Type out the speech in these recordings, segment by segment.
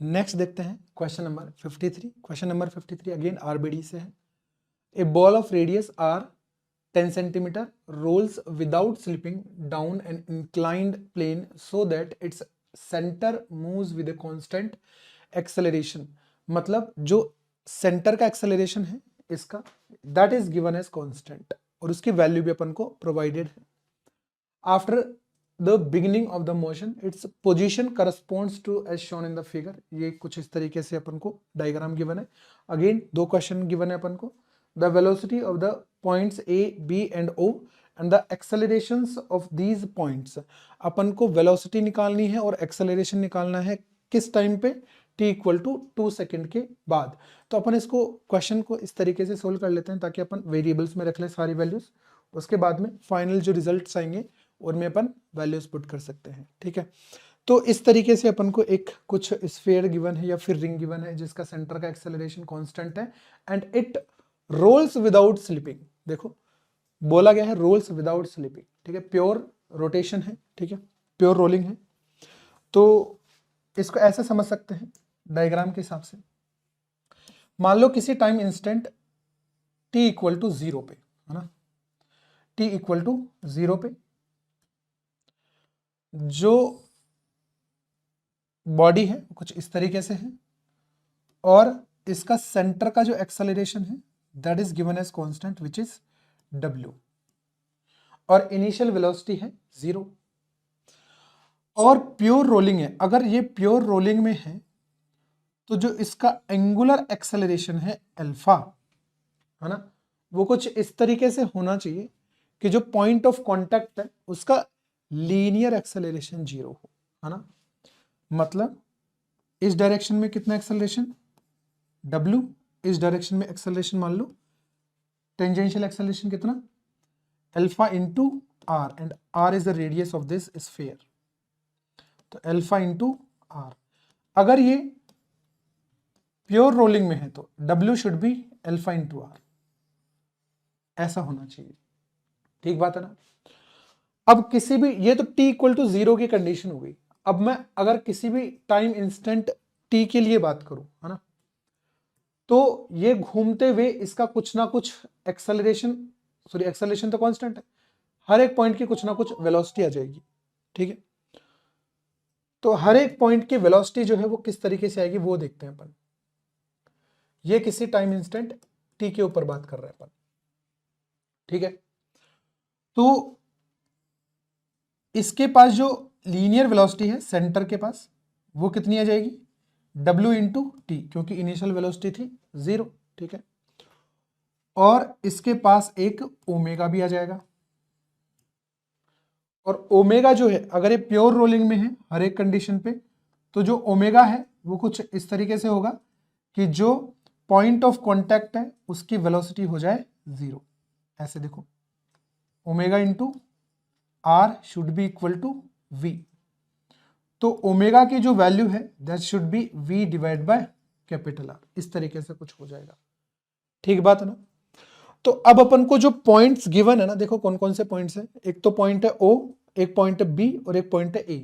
Next देखते हैं question number 53। Question number 53 again RBD से है। A ball of radius R 10 centimetre rolls without slipping down an inclined plane so that its centre moves with a constant acceleration. मतलब जो centre का acceleration है इसका that is given as constant और उसकी value भी अपन को प्रोवाइडेड है। After the beginning of the motion its position corresponds to as shown in the figure. ये कुछ इस तरीके से अपन को डायग्राम गिवन है। अगेन दो क्वेश्चन गिवन है अपन को। The velocity of the points A B and O and the accelerations of these points. अपन को वेलोसिटी निकालनी है और एक्सेलरेशन निकालना है किस टाइम पे, t इक्वल टू 2 सेकेंड के बाद। तो अपन इसको क्वेश्चन को इस तरीके से सोल्व कर लेते हैं ताकि अपन वेरिएबल्स में रख लें सारी वैल्यूज। उसके बाद में फाइनल जो रिजल्ट्स आएंगे उनमें अपन वैल्यूज पुट कर सकते हैं। ठीक है, तो इस तरीके से अपन को एक कुछ स्फीयर गिवन है या फिर रिंग गिवन है जिसका सेंटर का एक्सेलरेशन कांस्टेंट है and it rolls without slipping. देखो बोला गया है रोल्स विदाउट स्लिपिंग। ठीक है, प्योर रोटेशन है, ठीक है, प्योर रोलिंग है। तो इसको ऐसे समझ सकते हैं डायग्राम के हिसाब से। मान लो किसी time instant t equal to 0 पे, है ना, t इक्वल टू 0 पे जो बॉडी है कुछ इस तरीके से है और इसका सेंटर का जो एक्सेलरेशन है that is given as constant which is w और इनिशियल वेलोसिटी है 0 और प्योर रोलिंग है। अगर ये प्योर रोलिंग में है तो जो इसका एंगुलर एक्सेलरेशन है अल्फा, है ना, वो कुछ इस तरीके से होना चाहिए कि जो पॉइंट ऑफ कांटेक्ट है उसका लीनियर एक्सेलरेशन 0 हो, है ना। मतलब इस डायरेक्शन में कितना एक्सेलरेशन w, इस डायरेक्शन में एक्सेलरेशन मान लो टेंजेंशियल एक्सेलरेशन कितना alpha into R and R is the radius of this sphere, तो अल्फा इंटू आर। अगर ये प्योर रोलिंग में है तो w should be alpha into R, ऐसा होना चाहिए। ठीक बात है ना। अब किसी भी, ये तो t इक्वल टू 0 की कंडीशन हो गई। अब मैं अगर किसी भी टाइम इंस्टेंट t के लिए बात करूं, है ना, तो ये घूमते हुए इसका कुछ ना कुछ एक्सेलरेशन, सॉरी एक्सेलरेशन तो कांस्टेंट है, हर एक पॉइंट की कुछ ना कुछ वेलोसिटी आ जाएगी। ठीक है, तो हर एक पॉइंट की वेलोसिटी जो है वो किस तरीके से आएगी वो देखते हैं अपन। ये किसी टाइम इंस्टेंट t के ऊपर बात कर रहे हैं अपन। ठीक है, तो इसके पास जो लीनियर वेलोसिटी है सेंटर के पास वो कितनी आ जाएगी w इंटू टी, क्योंकि इनिशियल वेलोसिटी थी 0। ठीक है, और इसके पास एक ओमेगा भी आ जाएगा और ओमेगा जो है अगर ये प्योर रोलिंग में है हर एक कंडीशन पे तो जो ओमेगा है वो कुछ इस तरीके से होगा कि जो पॉइंट ऑफ कांटेक्ट है उसकी वेलोसिटी हो जाए 0। ऐसे देखो omega into R should be equal to V, तो ओमेगा की जो वैल्यू है that should be v divide by capital R, इस तरीके से कुछ हो जाएगा। ठीक बात है ना। तो अब अपन को जो पॉइंट्स गिवन है ना, देखो कौन कौन से पॉइंट्स हैं। एक तो पॉइंट है O, एक पॉइंट है B और एक पॉइंट है A।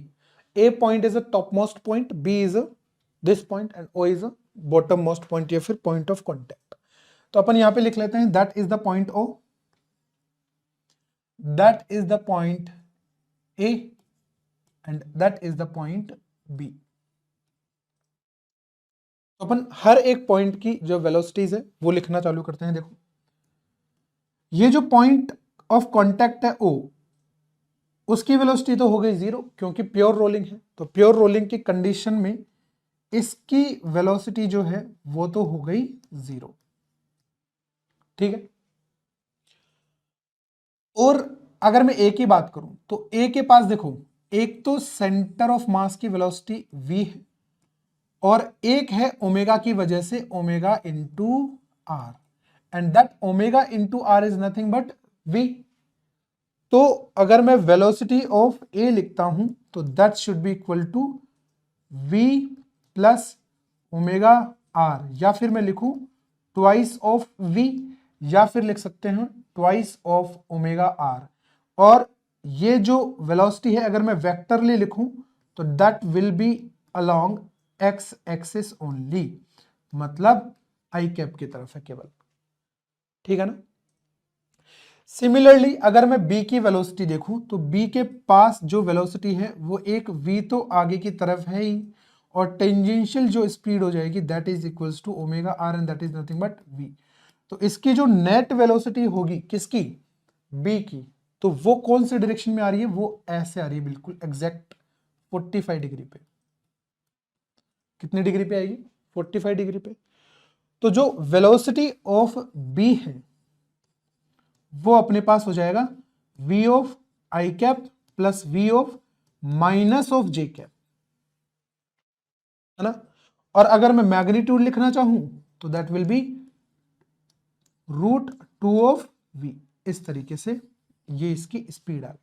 A point is a top most point, B is this point and O is a bottom most point या फिर पॉइंट ऑफ कॉन्टैक्ट। तो अपन यहां पे लिख लेते हैं that is the point O, that is the point A and that is the point B। तो अपन हर एक पॉइंट की जो वेलोसिटीज है वो लिखना चालू करते हैं। देखो ये जो पॉइंट ऑफ कांटेक्ट है O, उसकी वेलोसिटी तो हो गई 0 क्योंकि प्योर रोलिंग है। तो प्योर रोलिंग की कंडीशन में इसकी वेलोसिटी जो है वो तो हो गई 0। ठीक है, और अगर मैं A की बात करूं तो A के पास देखो एक तो सेंटर ऑफ मास की वेलोसिटी v है और एक है ओमेगा की वजह से omega into R and that omega into R is nothing but v। तो अगर मैं वेलोसिटी ऑफ A लिखता हूं तो that should be equal to v plus omega R, या फिर मैं लिखूं ट्वाइस ऑफ v, या फिर लिख सकते हैं ट्वाइस ऑफ ओमेगा आर। और ये जो वेलोसिटी है अगर मैं वेक्टरली लिखूं तो that will B along x axis only, मतलब आई कैप की तरफ है केवल, ठीक है ना। सिमिलरली अगर मैं बी की वेलोसिटी देखूं तो बी के पास जो वेलोसिटी है वो एक v तो आगे की तरफ है ही, और टेंजेंशियल जो स्पीड हो जाएगी that is equals to omega R and that is nothing but v। तो इसकी जो नेट वेलोसिटी होगी किसकी, b की, तो वो कौन सी डायरेक्शन में आ रही है, वो ऐसे आ रही है बिल्कुल एग्जैक्ट 45 डिग्री पे। कितनी डिग्री पे आएगी, 45 डिग्री पे। तो जो वेलोसिटी ऑफ b है वो अपने पास हो जाएगा v of I cap plus v of minus of J cap, है ना। और अगर मैं मैग्नीट्यूड लिखना चाहूं तो that will B √2 of v। इस तरीके से ये इसकी स्पीड आ गई,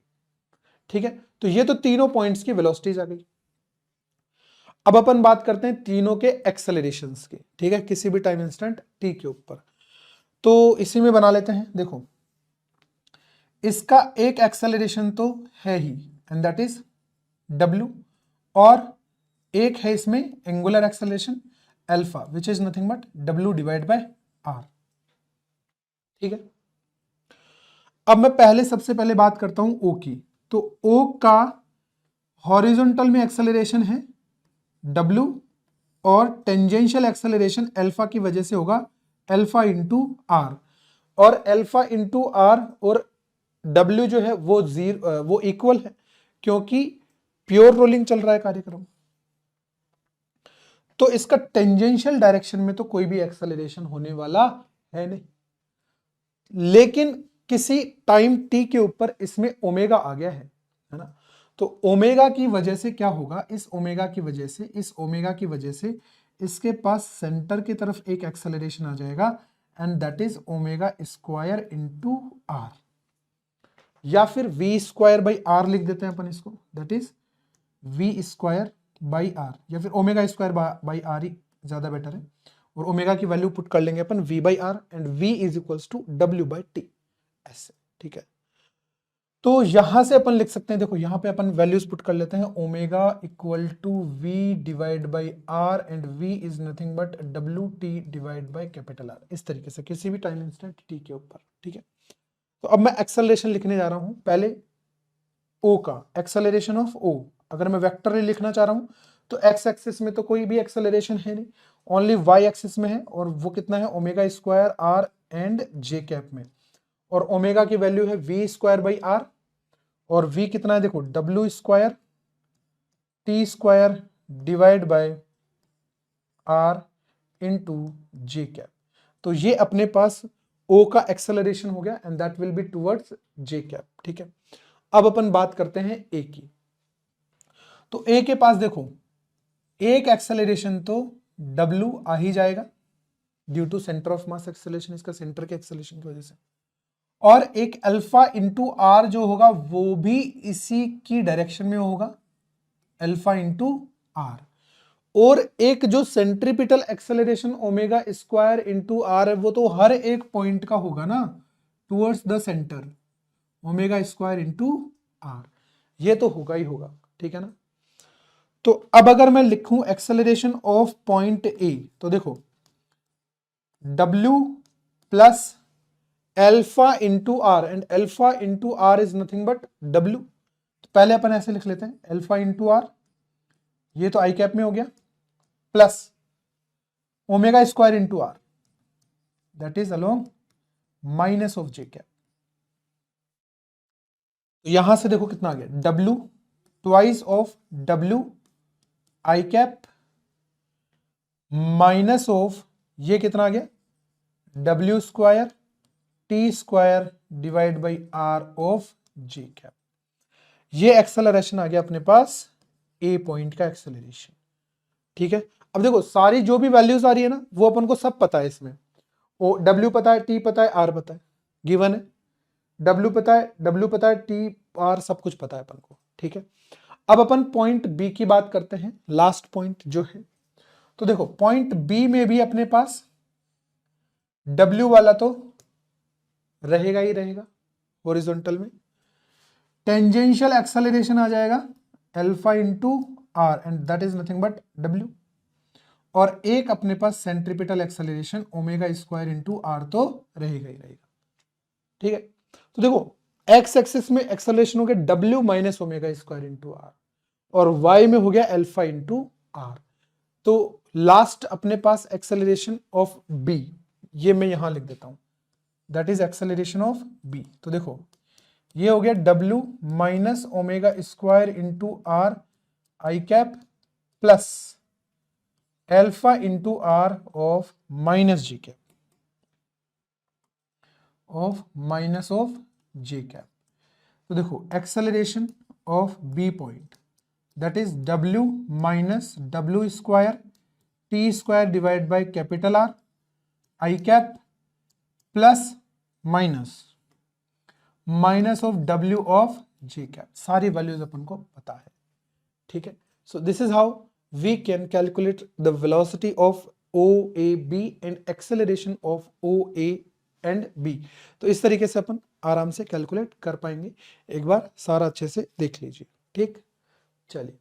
ठीक है। तो ये तो तीनों पॉइंट्स की वेलोसिटीज आ गई। अब अपन बात करते हैं तीनों के एक्सेलरेशंस की, ठीक है, किसी भी टाइम इंस्टेंट t के ऊपर। तो इसी में बना लेते हैं। देखो इसका एक एक्सेलरेशन तो है ही एंड दैट इज w, और एक है इसमें angular acceleration alpha which is nothing but w divide by r, ठीक है। अब मैं पहले सबसे पहले बात करता हूं o की। तो o का हॉरिजॉन्टल में एक्सेलरेशन है w, और टेंजेंशियल एक्सेलरेशन अल्फा की वजह से होगा अल्फा इंटू आर, और अल्फा इंटू आर और w जो है वो इक्वल है क्योंकि प्योर रोलिंग चल रहा है कार्यक्रम। तो इसका टेंजेंशियल डायरेक्शन में तो कोई भी एक्सेलरेशन होने वाला है नहीं, लेकिन किसी टाइम t के ऊपर इसमें ओमेगा आ गया है ना। तो ओमेगा की वजह से क्या होगा, इस ओमेगा की वजह से इसके पास सेंटर की तरफ एक एक्सेलरेशन आ जाएगा and that is omega square into R, या फिर v स्क्वायर बाई आर लिख देते हैं अपन इसको, that is v square by R, या फिर ओमेगा स्क्वायर बाई आर ही ज्यादा बेटर है, और ओमेगा की वैल्यू पुट कर लेंगे अपन v by R and v is equals to w by T, ऐसे, ठीक है। तो यहां से अपन लिख सकते हैं, देखो यहां पे अपन वैल्यूज पुट कर लेते हैं, omega equal to v divide by R and v is nothing but w t divide by capital R, इस तरीके से किसी भी टाइम इंस्टेंट t के ऊपर, ठीक है। तो अब मैं एक्सेलरेशन लिखने जा रहा हूं, पहले o का एक्सेलरेशन ऑफ o, अगर मैं वेक्टर लिखना चाह रहा हूं तो x एक्सिस में तो कोई भी एक्सेलरेशन है नहीं, ओनली y एक्सिस में है, और वो कितना है omega square R and J cap में, और ओमेगा की वैल्यू है v स्क्वायर बाई आर, और v कितना है देखो w square T square divide by R into J cap. तो ये अपने पास o का एक्सेलरेशन हो गया and that will be towards J cap, ठीक है। अब अपन बात करते हैं a की। तो a के पास देखो एक एक्सेलरेशन तो w आ ही जाएगा due to centre of mass acceleration, इसका सेंटर के एक्सेलरेशन की वजह से, और एक अल्फा इंटू आर जो होगा वो भी इसी की डायरेक्शन में होगा, अल्फा इंटू आर, और एक जो centripetal acceleration omega square into R है वो तो हर एक पॉइंट का होगा ना, towards the centre, omega square into R, ये तो होगा ही होगा, ठीक है ना। तो अब अगर मैं लिखूं एक्सेलरेशन ऑफ पॉइंट ए, तो देखो w plus alpha into R, and alpha into R is nothing but w। तो पहले अपन ऐसे लिख लेते हैं अल्फा इंटू आर, ये तो आई कैप में हो गया, plus omega square into R that is along minus of J cap. तो यहां से देखो कितना आ गया w twice of w I cap minus of ये कितना आ गया w square T square divide by R of J cap. ये एक्सेलरेशन आ गया अपने पास ए पॉइंट का एक्सेलरेशन, ठीक है। अब देखो सारी जो भी वैल्यूज आ रही है ना वो अपन को सब पता है, इसमें ओ w पता है, t पता है, r पता है, गिवन है, w पता है, t r सब कुछ पता है अपन को, ठीक है। अब अपन पॉइंट b की बात करते हैं, लास्ट पॉइंट जो है। तो देखो पॉइंट b में भी अपने पास w वाला तो रहेगा ही रहेगा हॉरिजॉन्टल में, टेंजेंशियल एक्सेलरेशन आ जाएगा alpha into R and that is nothing but w, और एक अपने पास centripetal acceleration omega square into R तो रहेगा ही रहेगा। ठीक है, तो देखो एक्स एक्सिस में एक्सेलरेशन हो गया W minus omega square into R, और वाई में हो गया अल्फा इंटू आर। तो लास्ट अपने पास एक्सेलरेशन ऑफ बी, ये मैं यहां लिख देता हूं, that is acceleration of B. तो देखो ये हो गया W minus omega square into R I cap plus alpha into R of minus G cap of minus of J cap. तो देखो acceleration of B point that is W minus W square T square divide by capital R I cap plus minus of W of J cap. सारी values अपन को पता है। ठीक है, सो this is how we can calculate the velocity of OAB and acceleration of OA and B। तो इस तरीके से अपन आराम से कैलकुलेट कर पाएंगे। एक बार सारा अच्छे से देख लीजिए। ठीक, चलिए।